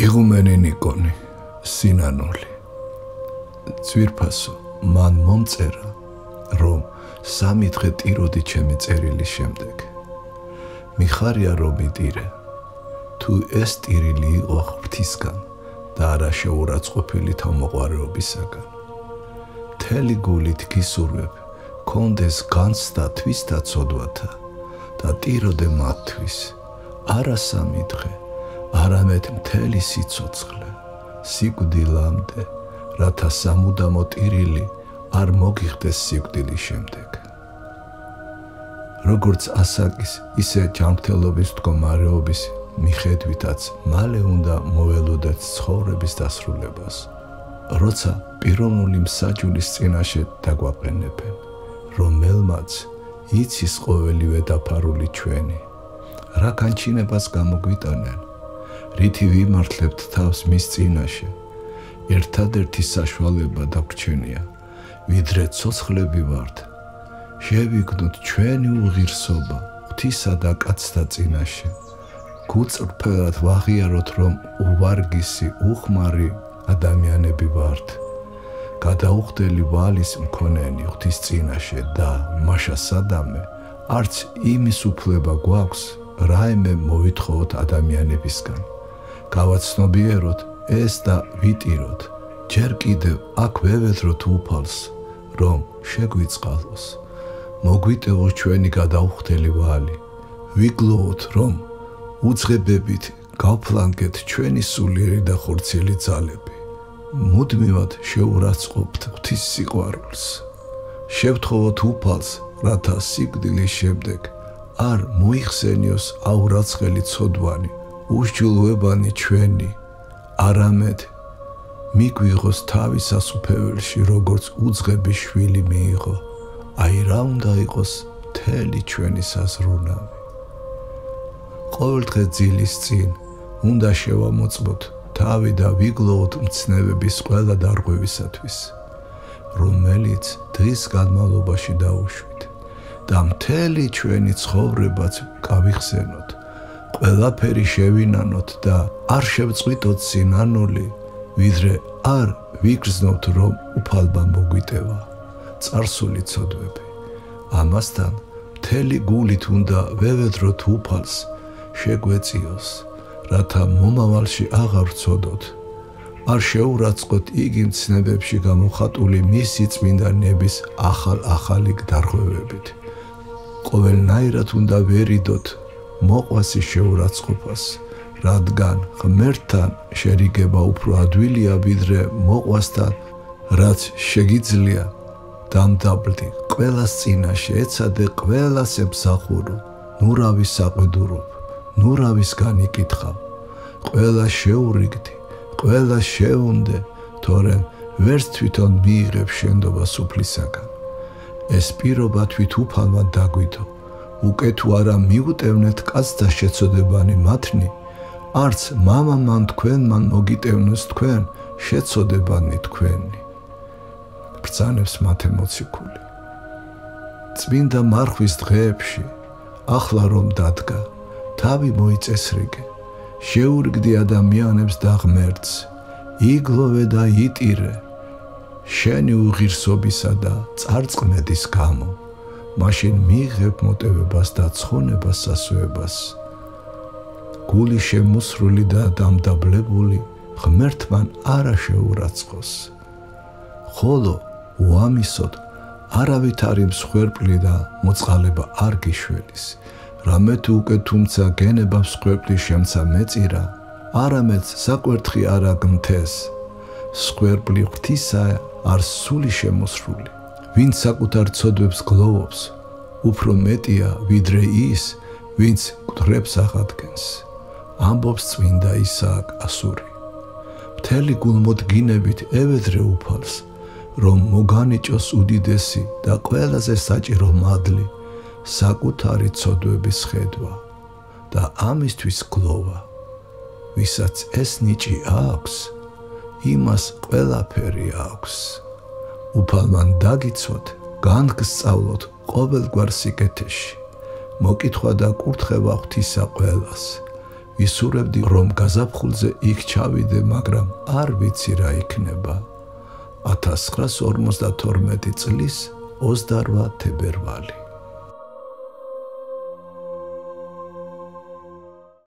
იღუმენი ნიკონი, სინანული. ძვირფასო, მან მომწერა, რომ 3 დღე ტიროდი ჩემი წერილის შემდეგ. მიხარია რომ იტირე, თუ ეს ტირილი იყო ღვთისგან და არა შეურაცხყოფილი თავმოყარეობისაგან. მთელი გულით გისურვებ, კონდეს განცდა თვისთა ცოდვათა და ტიროდე მათთვის, არა 3 დღე, არამედ მთელი სიცოცხლე, სიკვდილამდე, რათა სამუდამო ტირილი არ მოგიხდეს სიკვდილის შემდეგ. როგორც ასაკის, ისე ჯანმრთელობის მდგომარეობის მიხედვითაც მალე უნდა მოველოდეთ ცხოვრების დასრულებას, როცა პიროვნული მსაჯულის წინაშე დაგვაყენებენ, რომელმაც იცის ყოველივე დაფარული ჩვენი, რა განჩინებას გამოგვიტანენ, რითი ვიმართლებთ თავს მის წინაშე, ერთადერთი საშუალება დაგვრჩენია, ვიდრე ცოცხლები ვართ, შევიგნოთ ჩვენი უღირსობა ღვთისა და კაცთა წინაშე, გუწრფელად ვაღიაროთ, რომ უვარგისი, უხმარი ადამიანები ვართ, გადაუხდელი ვალის მქონენი ღვთის წინაშე და მაშა სადამე, არც იმის უფლება გვაქვს, რაიმე მოვითხოვოთ ადამიანებისგან, გავაცნობიეროთ ეს და ვიტიროთ, ჯერ კიდევ აქ ვევედროთ უფალს, რომ შეგვიწყალოს, მოგვიტევოს ჩვენი გადაუხდელი ვალი, ვიგლოვოთ, რომ უძღებებით გავფლანგეთ ჩვენი სულიერი და ხორციელი ძალები, მუდმივად შეურაცხყოფთ ღვთის სიყვარულს, შევთხოვოთ უფალს, რათა სიკვდილის შემდეგ არ მოიხსენიოს აურაცხელი ცოდვანი, უსჯულოებანი ჩვენი, არამედ მიგვიღოს თავის სასუფეველში, როგორც უძღების შვილი მიიღო, აი რა უნდა იყოს მთელი ჩვენი საზრუნავი. ყოველდღე ძილის წინ უნდა შევამოწმოთ თავი და ვიგლოვოთ მცნებების ყველა დარღვევისათვის, რომელიც დღის განმავლობაში დაუშვით და მთელი ჩვენი ცხოვრებაც გავიხსენოთ, ყველაფერი შევინანოთ და არ შევწყვიტოთ სინანული, ვიდრე არ ვიგრძნობთ, რომ უფალმა მოგვიტევა წარსული ცოდვები. ამასთან მთელი გულით უნდა ვევედროთ უფალს, შეგვეწიოს, რათა მომავალში აღარ ვცოდოთ, არ შეურაცხყოთ იგი მცნებებში გამოხატული მისი წმინდანების ახალი დარღვევებით. ყოველნაირად უნდა ვერიდოთ მოყვასის შეურაცხყოფას, რადგან ღმერთთან შერიგება უფრო ადვილია, ვიდრე მოყვასთან, რაც შეგიძლია დამდაბლდი ყველას წინაშე ეცადე ყველას ემსახურო, ნურავის საყვედურობ, ნურავის განიკითხავ, ყველა შეურიგდი, ყველა შეუნდე, თორემ ვერც თვითონ მიიღებ შენდობას უფლისაგან. ეს პირობა თვით უფალმა დაგვიდო, უკე თუ არა მიუტევნეთ კაცთა შეცოდებანი მათნი, არც მამამან თქვენმან მოგიტევნოს თქვენ შეცოდებანი თქვენი. ბრძანებს მათე მოციქული. წმინდა მარხვის დღეებში, ახლა რომ დადგა, თავი მოიწესრიგე, შეურიგდი ადამიანებს და ღმერთს, იგლოვე და იტირე, შენი უღირსობისა და წარწყმედის გამო, მაშინ მიიღებ მოტევებას და ცხონებას სასუებას. გული შემოსრული და დამდაბლებული ღმერთმან არა შეურაცხყოს. ხოლო უამისოდ არავით არ მსხვერპლი და მოწყალება არ გიშველის, რამე თუ უკე თუმცა გენება მსხვერპლი შემცა მეწირა, არამედ საკვერთხი არ აგმთეს, მსხვერპლი ღვთისა არ სული შემოსრული, ვინც საკუთარ ცოდვებს გლოვობს, უფრო მეტია ვიდრე ის, ვინც მკვდრებს აღადგენს, ამბობს წმინდა ისააკ ასური. მთელი გულმოდგინებით ევედრე უფალს, რომ მოგანიჭოს უდიდესი და ყველაზე საჭირო მადლი, საკუთარი ცოდვების ხედვა და ამისთვის გლოვა, ვისაც ეს ნიჭი აქვს, იმას ყველაფერი აქვს. უფალმან დაგიცვათ, განგსწავლოთ ყოველგვარ სიკეთეში, მოკითხვა და კურთხევა ღვთისა ყველას, ისურვებდი რომ გაზაფხულზე იქ ჩავიდე, მაგრამ არ ვიცი რა იქნება. 1952 წლის 28 თებერვალი.